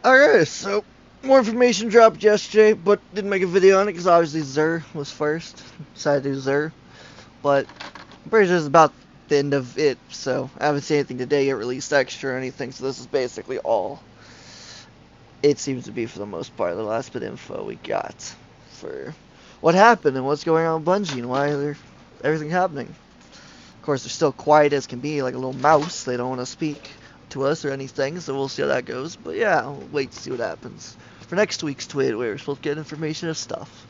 Alright, so more information dropped yesterday, but didn't make a video on it because obviously Xur was first. Decided to do Xur, but I'm pretty sure it's about the end of it, so I haven't seen anything today yet released extra or anything, so this is basically all it seems to be for the most part, the last bit of info we got for what happened and what's going on with Bungie and why everything happening. Of course, they're still quiet as can be, like a little mouse. They don't want to speak to us or anything, so we'll see how that goes. But yeah, we'll wait to see what happens. For next week's tweet, we're supposed to get information and stuff.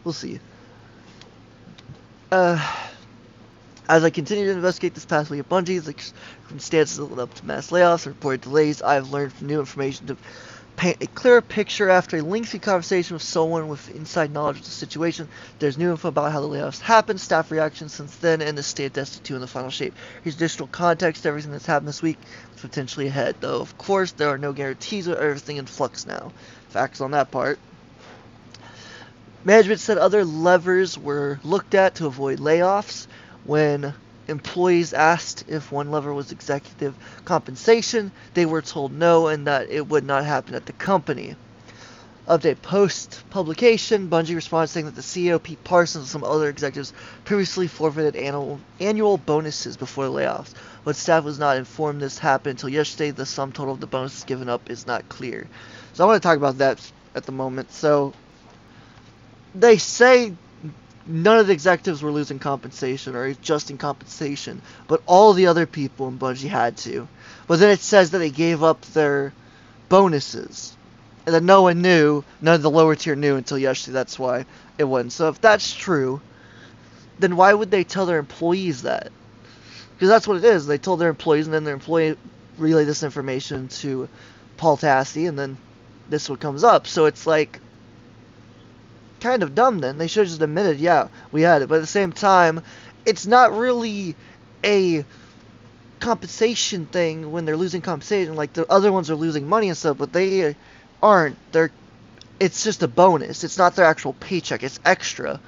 We'll see. As I continue to investigate this past week at Bungie, the circumstances that led up to mass layoffs and reported delays, I have learned from new information to paint a clearer picture after a lengthy conversation with someone with inside knowledge of the situation. There's new info about how the layoffs happened, staff reactions since then, and the state of Destiny 2 in the final shape. Here's additional context to everything that's happened this week, potentially ahead, though of course there are no guarantees of everything in flux now. Facts on that part. Management said other levers were looked at to avoid layoffs. When employees asked if one lever was executive compensation, they were told no and that it would not happen at the company. Update post-publication, Bungie responded saying that the CEO, Pete Parsons, and some other executives previously forfeited annual bonuses before the layoffs, but staff was not informed this happened until yesterday. The sum total of the bonuses given up is not clear. So I want to talk about that at the moment. So they say none of the executives were losing compensation or adjusting compensation, but all the other people in Bungie had to. But then it says that they gave up their bonuses, and that no one knew, none of the lower tier knew until yesterday. That's why it wasn't. So if that's true, then why would they tell their employees that? Because that's what it is. They told their employees, and then their employee relayed this information to Paul Tassi, and then this is what comes up. So it's like kind of dumb then. They should have just admitted, yeah, we had it. But at the same time, it's not really a compensation thing when they're losing compensation. Like, the other ones are losing money and stuff, but they aren't. It's just a bonus. It's not their actual paycheck. It's extra.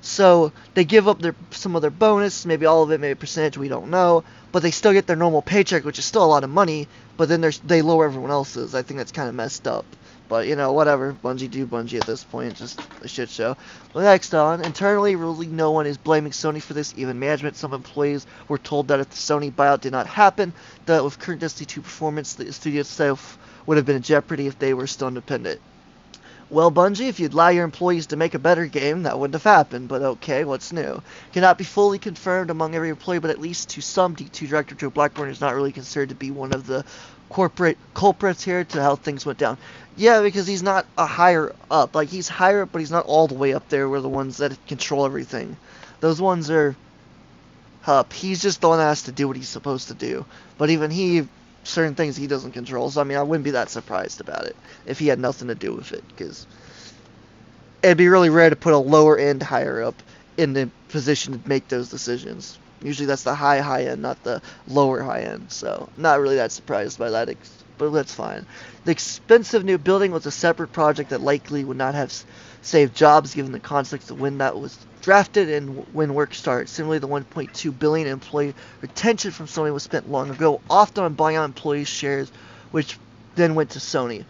So they give up some of their bonus, maybe all of it, maybe a percentage, we don't know. But they still get their normal paycheck, which is still a lot of money. But then they lower everyone else's. I think that's kind of messed up. But, you know, whatever. Bungie do Bungie at this point. It's just a shit show. Well, next on. Internally, really no one is blaming Sony for this. Even management. Some employees were told that if the Sony buyout did not happen, that with current Destiny 2 performance, the studio itself would have been in jeopardy if they were still independent. Well, Bungie, if you'd allow your employees to make a better game, that wouldn't have happened. But okay, what's new? Cannot be fully confirmed among every employee, but at least to some, D2 Director Joe Blackburn is not really considered to be one of the corporate culprits here to how things went down. Yeah, because he's not a higher up. Like, he's higher up, but he's not all the way up there where the ones that control everything. Those ones are up. He's just the one that has to do what he's supposed to do. But even he, certain things he doesn't control. So, I mean, I wouldn't be that surprised about it if he had nothing to do with it. Because it'd be really rare to put a lower end higher up in the position to make those decisions. Usually that's the high end, not the lower high end. So, not really that surprised by that, but that's fine. The expensive new building was a separate project that likely would not have saved jobs given the context of when that was drafted and when work started. Similarly, the $1.2 billion employee retention from Sony was spent long ago, often on buying out employees' shares, which then went to Sony.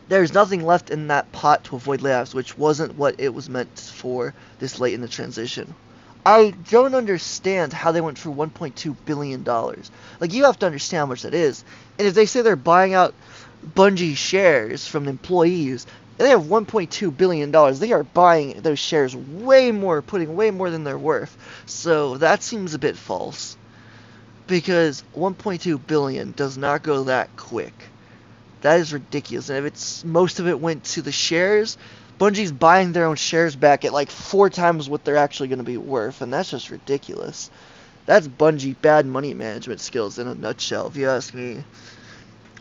There's nothing left in that pot to avoid layoffs, which wasn't what it was meant for this late in the transition. I don't understand how they went through $1.2 billion. Like, you have to understand how much that is. And if they say they're buying out Bungie shares from employees, and they have $1.2 billion, they are buying those shares way more, putting way more than they're worth. So that seems a bit false. Because $1.2 billion does not go that quick. That is ridiculous. And if most of it went to the shares, Bungie's buying their own shares back at like 4 times what they're actually going to be worth, and that's just ridiculous. That's Bungie bad money management skills in a nutshell, if you ask me.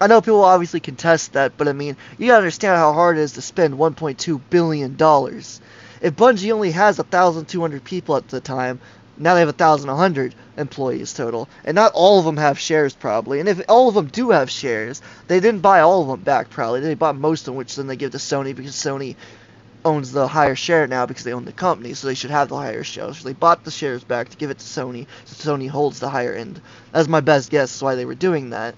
I know people obviously contest that, but I mean, you gotta understand how hard it is to spend $1.2 billion. If Bungie only has 1,200 people at the time, now they have 1,100 employees total, and not all of them have shares probably. And if all of them do have shares, they didn't buy all of them back probably. They bought most of them, which then they give to Sony because Sony owns the higher share now because they own the company, so they should have the higher share. So they bought the shares back to give it to Sony, so Sony holds the higher end. That's my best guess why they were doing that.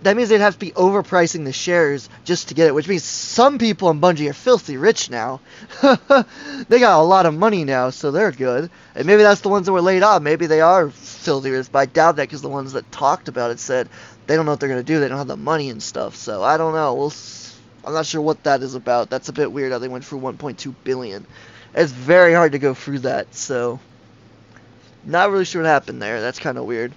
that means they'd have to be overpricing the shares just to get it, which means some people in Bungie are filthy rich now. They got a lot of money now, so they're good. And maybe that's the ones that were laid off. Maybe they are filthy rich, but I doubt that because the ones that talked about it said they don't know what they're going to do. They don't have the money and stuff, so I don't know. I'm not sure what that is about. That's a bit weird how they went through 1.2 billion. It's very hard to go through that, so not really sure what happened there. That's kind of weird.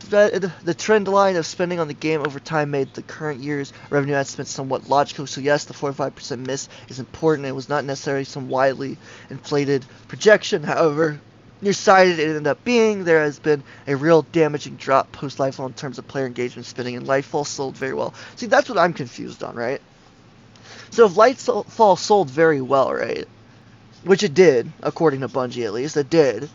The trend line of spending on the game over time made the current year's revenue estimate somewhat logical, so yes, the 45% miss is important. It was not necessarily some widely inflated projection. However, nearsighted it ended up being, there has been a real damaging drop post-Lightfall in terms of player engagement spending, and Lightfall sold very well. See, that's what I'm confused on, right? So if Lightfall sold very well, right, which it did, according to Bungie at least, it did,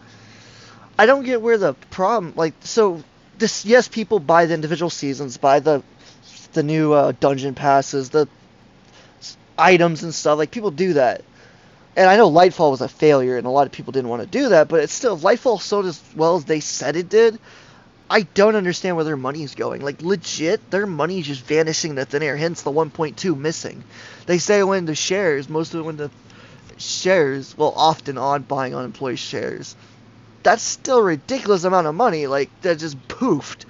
I don't get where the problem, like, so this, yes, people buy the individual seasons, buy the new dungeon passes, the items and stuff. Like, people do that. And I know Lightfall was a failure, and a lot of people didn't want to do that, but it's still, if Lightfall sold as well as they said it did, I don't understand where their money is going. Like, legit, their money is just vanishing into thin air, hence the 1.2 missing. They say it went into shares, most of it went into shares, well, often on buying on employee shares. That's still a ridiculous amount of money, like, that just poofed.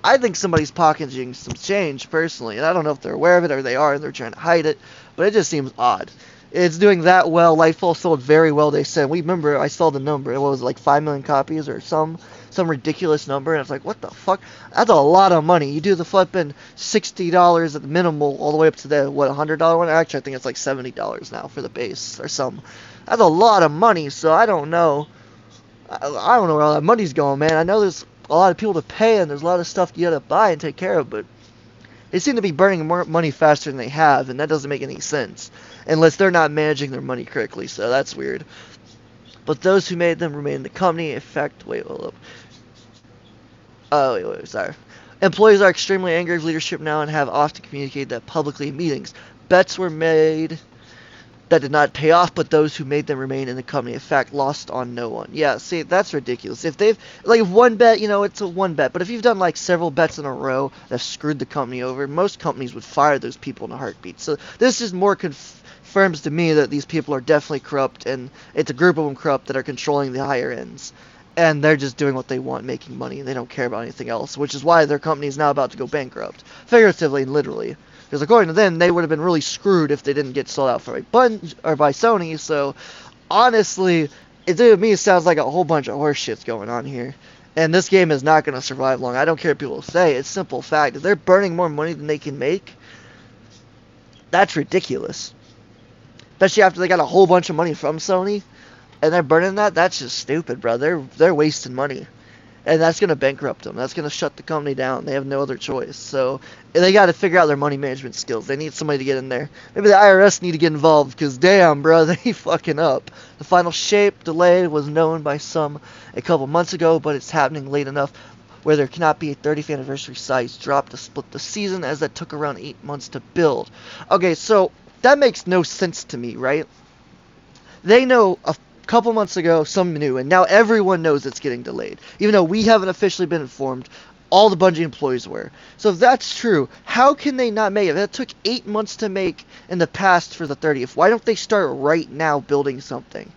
I think somebody's pocketing some change, personally, and I don't know if they're aware of it or they are and they're trying to hide it, but it just seems odd. It's doing that well. Lightfall sold very well, they said. We remember, I saw the number, it was like 5 million copies or some ridiculous number, and it's like, what the fuck? That's a lot of money. You do the flipping $60 at the minimal all the way up to the, what, $100 one? Actually, I think it's like $70 now for the base or some. That's a lot of money, so I don't know. I don't know where all that money's going, man. I know there's a lot of people to pay, and there's a lot of stuff you gotta buy and take care of, but they seem to be burning more money faster than they have, and that doesn't make any sense. Unless they're not managing their money correctly, so that's weird. But those who made them remain in the company. In fact, hold up. Oh, wait, sorry. Employees are extremely angry with leadership now and have often communicated that publicly in meetings. Bets were made that did not pay off, but those who made them remain in the company, in fact, lost on no one. Yeah, see, that's ridiculous. If they've, like, if one bet, you know, it's a one bet, but if you've done, like, several bets in a row that have screwed the company over, most companies would fire those people in a heartbeat. So this just more confirms to me that these people are definitely corrupt, and it's a group of them corrupt that are controlling the higher ends. And they're just doing what they want, making money, and they don't care about anything else, which is why their company is now about to go bankrupt, figuratively and literally. Because according to them, they would have been really screwed if they didn't get sold out by Bungie or by Sony. So, honestly, to me, it sounds like a whole bunch of horse shit's going on here. And this game is not going to survive long. I don't care what people say. It's simple fact. If they're burning more money than they can make, that's ridiculous. Especially after they got a whole bunch of money from Sony, and they're burning that. That's just stupid, bro. They're wasting money. And that's going to bankrupt them. That's going to shut the company down. They have no other choice. So they got to figure out their money management skills. They need somebody to get in there. Maybe the IRS need to get involved because, damn, bro, they fucking up. The final shape delay was known by some a couple months ago, but it's happening late enough where there cannot be a 30th anniversary size drop to split the season, as that took around 8 months to build. Okay, so that makes no sense to me, right? They know a couple months ago, some knew, and now everyone knows it's getting delayed. Even though we haven't officially been informed, all the Bungie employees were. So if that's true, how can they not make it? That took 8 months to make in the past for the 30th. Why don't they start right now building something?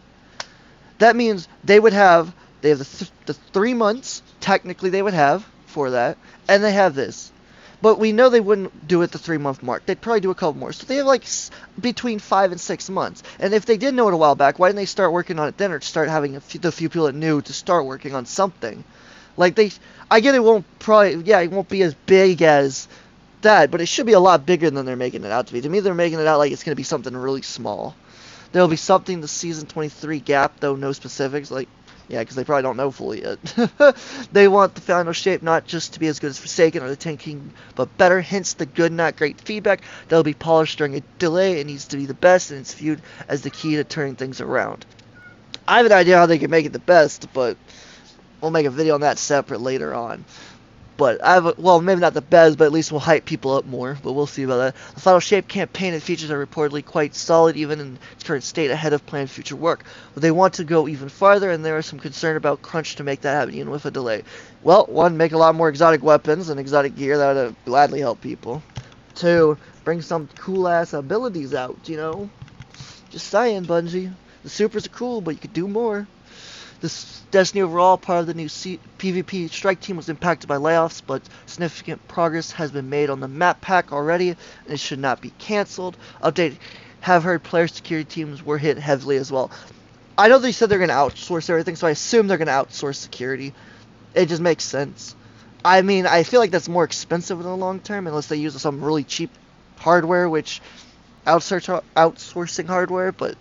That means they have the 3 months, technically they would have for that, and they have this. But we know they wouldn't do it the 3 month mark. They'd probably do a couple more. So they have like between 5 and 6 months. And if they did know it a while back, why didn't they start working on it then, or start having the few people that knew to start working on something? Like I get it won't be as big as that, but it should be a lot bigger than they're making it out to be. To me, they're making it out like it's going to be something really small. There'll be something the season 23 gap, though no specifics. Like, yeah, because they probably don't know fully yet. They want the final shape not just to be as good as Forsaken or the Ten King, but better, hence the good, not great feedback. That'll be polished during a delay. It needs to be the best, and it's viewed as the key to turning things around. I have an idea how they can make it the best, but we'll make a video on that separate later on. But well, maybe not the best, but at least we'll hype people up more. But we'll see about that. The Final Shape campaign and features are reportedly quite solid, even in its current state, ahead of planned future work. But they want to go even farther, and there is some concern about crunch to make that happen, even with a delay. Well, one, make a lot more exotic weapons and exotic gear. That would gladly help people. Two, bring some cool-ass abilities out, Just saying, Bungie. The supers are cool, but you could do more. This Destiny overall, part of the new PvP strike team, was impacted by layoffs, but significant progress has been made on the map pack already, and it should not be cancelled. Update, have heard player security teams were hit heavily as well. I know they said they're going to outsource everything, so I assume they're going to outsource security. It just makes sense. I mean, I feel like that's more expensive in the long term, unless they use some really cheap hardware, which outsourcing hardware, but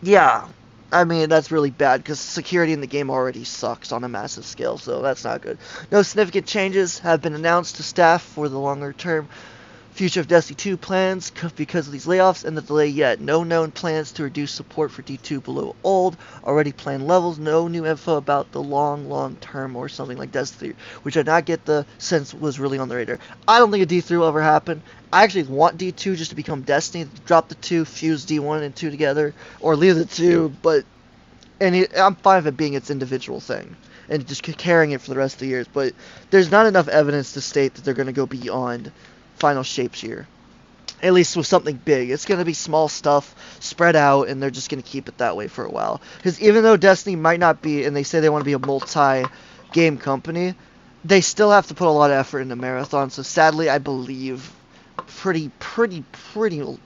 yeah. I mean, that's really bad, because security in the game already sucks on a massive scale, so that's not good. No significant changes have been announced to staff for the longer term future of Destiny 2 plans because of these layoffs and the delay yet. No known plans to reduce support for D2 below old, already planned levels. No new info about the long term or something like Destiny 3, which I did not get the sense was really on the radar. I don't think a D3 will ever happen. I actually want D2 just to become Destiny, drop the 2, fuse D1 and 2 together, or leave the 2, but I'm fine with it being its individual thing and just carrying it for the rest of the years, but there's not enough evidence to state that they're going to go beyond Final Shapes here. At least with something big. It's going to be small stuff spread out, and they're just going to keep it that way for a while. Because even though Destiny might not be, and they say they want to be a multi-game company, they still have to put a lot of effort into Marathon, so sadly I believe pretty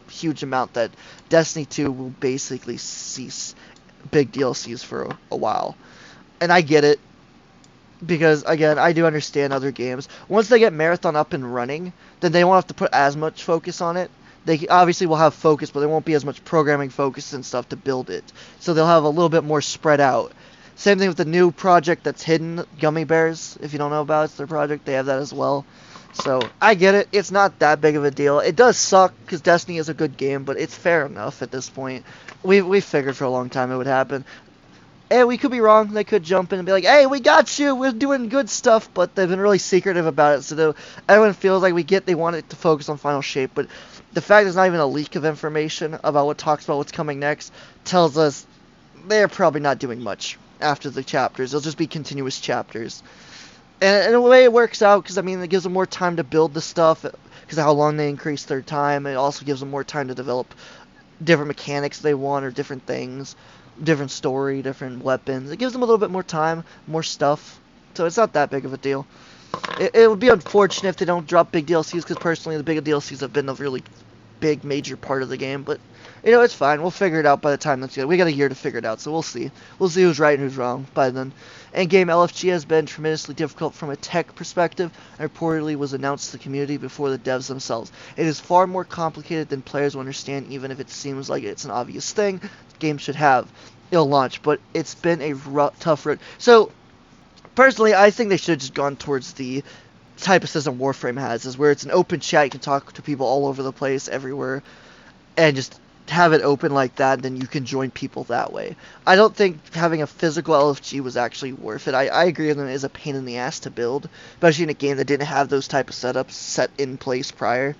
huge amount that Destiny 2 will basically cease big DLCs for a while. And I get it. Because, again, I do understand other games. Once they get Marathon up and running, then they won't have to put as much focus on it. They obviously will have focus, but there won't be as much programming focus and stuff to build it. So they'll have a little bit more spread out. Same thing with the new project that's hidden, Gummy Bears. If you don't know about it, it's their project. They have that as well. So, I get it. It's not that big of a deal. It does suck, because Destiny is a good game, but it's fair enough at this point. We figured for a long time it would happen. And we could be wrong. They could jump in and be like, hey, we got you. We're doing good stuff. But they've been really secretive about it. So everyone feels like they want it to focus on Final Shape. But the fact there's not even a leak of information about what talks about what's coming next tells us they're probably not doing much after the chapters. They'll just be continuous chapters. And in a way it works out because, I mean, it gives them more time to build the stuff because of how long they increase their time. It also gives them more time to develop different mechanics they want or different things. Different story, different weapons. It gives them a little bit more time, more stuff. So it's not that big of a deal. It would be unfortunate if they don't drop big DLCs, because personally the big DLCs have been a really big, major part of the game. But, it's fine. We'll figure it out by the time that's good. We got a year to figure it out, so we'll see. We'll see who's right and who's wrong by then. Endgame LFG has been tremendously difficult from a tech perspective, and reportedly was announced to the community before the devs themselves. It is far more complicated than players will understand, even if it seems like it's an obvious thing the game should have. It'll launch, but it's been a tough road. So, personally, I think they should have just gone towards the type of system Warframe has, is where it's an open chat, you can talk to people all over the place, everywhere, and just have it open like that, and then you can join people that way. I don't think having a physical LFG was actually worth it. I agree with them, it is a pain in the ass to build, especially in a game that didn't have those type of setups set in place prior.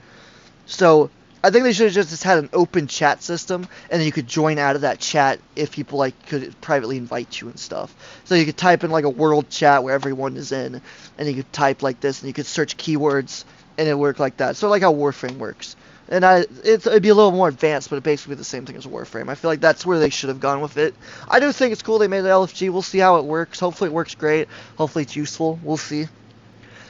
So, I think they should have just had an open chat system, and then you could join out of that chat if people could privately invite you and stuff. So you could type in a world chat where everyone is in, and you could type like this, and you could search keywords, and it worked like that. So like how Warframe works. And it'd be a little more advanced, but it'd basically be the same thing as Warframe. I feel like that's where they should have gone with it. I do think it's cool they made the LFG. We'll see how it works. Hopefully it works great. Hopefully it's useful. We'll see.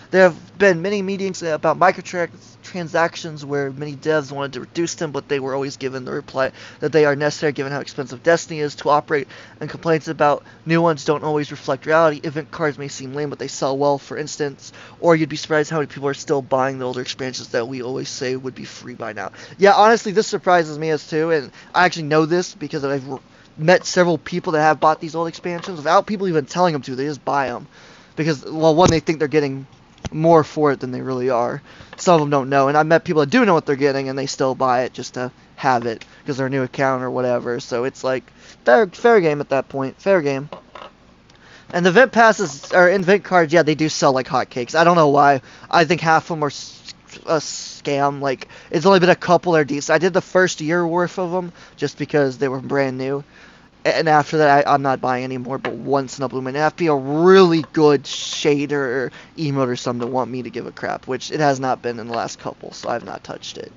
There have been many meetings about microtransactions where many devs wanted to reduce them, but they were always given the reply that they are necessary given how expensive Destiny is to operate, and complaints about new ones don't always reflect reality. Event cards may seem lame, but they sell well, for instance, or you'd be surprised how many people are still buying the older expansions that we always say would be free by now. Yeah, honestly, this surprises me as too, and I actually know this because I've met several people that have bought these old expansions without people even telling them to. They just buy them because, well, one, they think they're getting more for it than they really are. Some of them don't know, and I met people that do know what they're getting, and they still buy it just to have it because they're a new account or whatever. So it's like fair game at that point. Fair game. And the event passes, or event cards, yeah, they do sell like hotcakes. I don't know why. I think half of them are a scam. Like, it's only been a couple that are decent. I did the first year worth of them just because they were brand new. And after that, I'm not buying anymore, but once in a blue moon. It have to be a really good shader or emote or something to want me to give a crap, which it has not been in the last couple, so I've not touched it.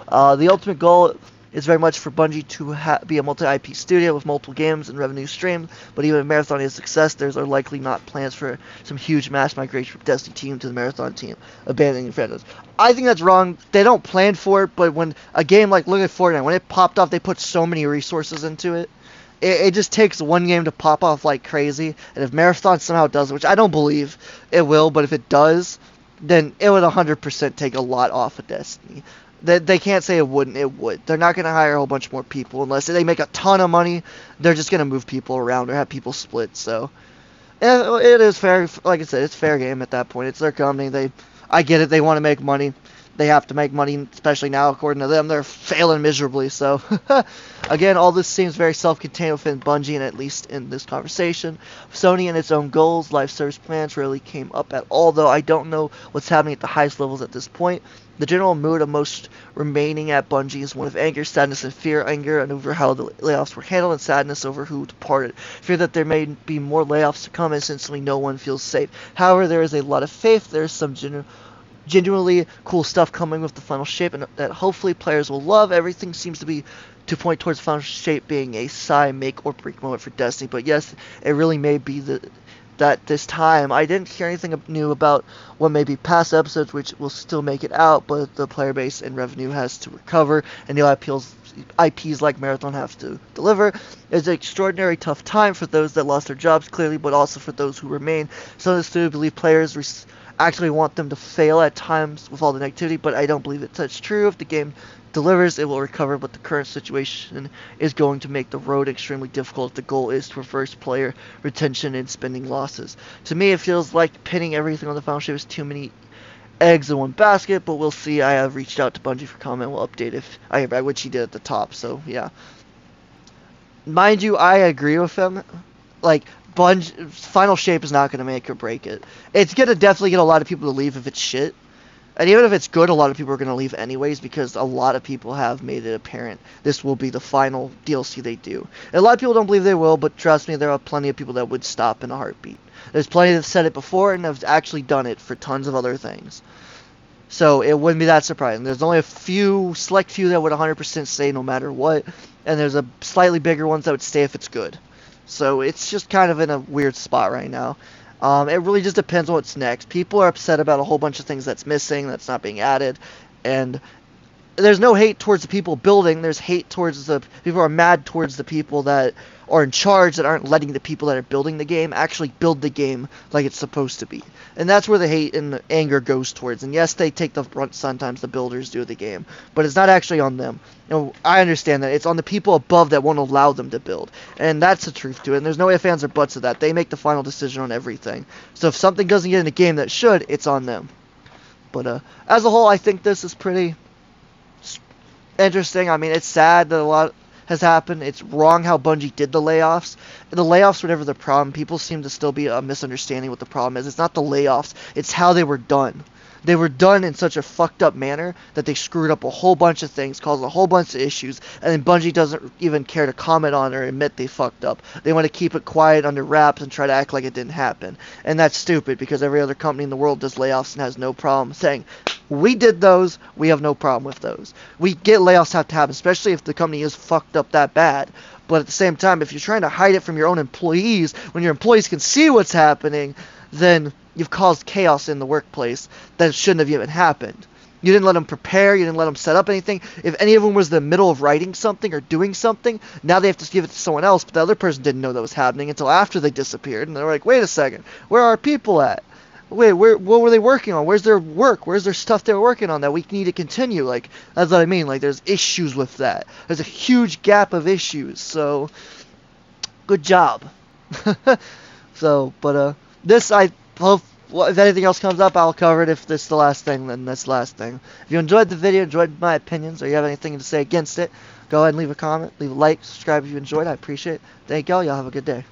The ultimate goal is very much for Bungie to be a multi-IP studio with multiple games and revenue streams, but even if Marathon is a success, there's are likely not plans for some huge mass migration from Destiny team to the Marathon team, abandoning the franchise. I think that's wrong. They don't plan for it, but when a game like, look at Fortnite, when it popped off, they put so many resources into it. It just takes one game to pop off like crazy, and if Marathon somehow does it, which I don't believe it will, but if it does, then it would 100% take a lot off of Destiny. They can't say it wouldn't, it would. They're not going to hire a whole bunch more people unless they make a ton of money. They're just going to move people around or have people split, so it is fair. Like I said, it's fair game at that point. It's their company. I get it, they want to make money. They have to make money, especially now, according to them. They're failing miserably, so... Again, all this seems very self-contained within Bungie, and at least in this conversation. Sony and its own goals, live service plans rarely came up at all, though I don't know what's happening at the highest levels at this point. The general mood of most remaining at Bungie is one of anger, sadness, and fear. Anger over how the layoffs were handled, and sadness over who departed. Fear that there may be more layoffs to come, and essentially no one feels safe. However, there is a lot of faith. There is some genuinely cool stuff coming with the final shape, and that hopefully players will love. Everything seems to point towards final shape being a make or break moment for Destiny, but yes, it really may be that this time. I didn't hear anything new about what may be past episodes, which will still make it out, but the player base and revenue has to recover, and new IPs like Marathon have to deliver. It's an extraordinary tough time for those that lost their jobs, clearly, but also for those who remain. Some of the studio believe players actually want them to fail at times with all the negativity, but I don't believe that's true. If the game delivers, it will recover, but the current situation is going to make the road extremely difficult if the goal is to reverse player retention and spending losses. To me, it feels like pinning everything on the final shape is too many eggs in one basket, but we'll see. I have reached out to Bungie for comment. We'll update if I hear back, which he did at the top, so yeah. Mind you, I agree with him. Like, Bungie, final shape is not going to make or break it. It's going to definitely get a lot of people to leave if it's shit. And even if it's good, a lot of people are going to leave anyways, because a lot of people have made it apparent this will be the final DLC they do. And a lot of people don't believe they will, but trust me, there are plenty of people that would stop in a heartbeat. There's plenty that have said it before and have actually done it for tons of other things. So it wouldn't be that surprising. There's only a select few that would 100% say no matter what, and there's a slightly bigger ones that would stay if it's good. So it's just kind of in a weird spot right now. It really just depends on what's next. People are upset about a whole bunch of things that's missing, that's not being added, and there's no hate towards the people building. There's hate towards the people who are mad towards the people that are in charge that aren't letting the people that are building the game actually build the game like it's supposed to be. And that's where the hate and the anger goes towards. And yes, they take the brunt sometimes, the builders do the game, but it's not actually on them. You know, I understand that. It's on the people above that won't allow them to build. And that's the truth to it. And there's no ifs, ands, or buts of that. They make the final decision on everything. So if something doesn't get in the game that should, it's on them. But as a whole, I think this is pretty interesting. I mean, it's sad that a lot has happened. It's wrong how Bungie did the layoffs. The layoffs were never the problem. People seem to still be a misunderstanding what the problem is. It's not the layoffs. It's how they were done. They were done in such a fucked up manner that they screwed up a whole bunch of things, caused a whole bunch of issues, and then Bungie doesn't even care to comment on or admit they fucked up. They want to keep it quiet under wraps and try to act like it didn't happen. And that's stupid, because every other company in the world does layoffs and has no problem saying, we did those, we have no problem with those. We get layoffs have to happen, especially if the company is fucked up that bad. But at the same time, if you're trying to hide it from your own employees, when your employees can see what's happening, then you've caused chaos in the workplace that shouldn't have even happened. You didn't let them prepare, you didn't let them set up anything. If any of them was in the middle of writing something or doing something, now they have to give it to someone else, but the other person didn't know that was happening until after they disappeared, and they're like, wait a second, where are our people at? Wait, what were they working on? Where's their work? Where's their stuff they were working on that we need to continue? Like, that's what I mean. Like, there's issues with that. There's a huge gap of issues. So, good job. This, I hope, if anything else comes up, I'll cover it. If this is the last thing, then that's the last thing. If you enjoyed the video, enjoyed my opinions, or you have anything to say against it, go ahead and leave a comment, leave a like, subscribe if you enjoyed. I appreciate it. Thank y'all. Y'all have a good day.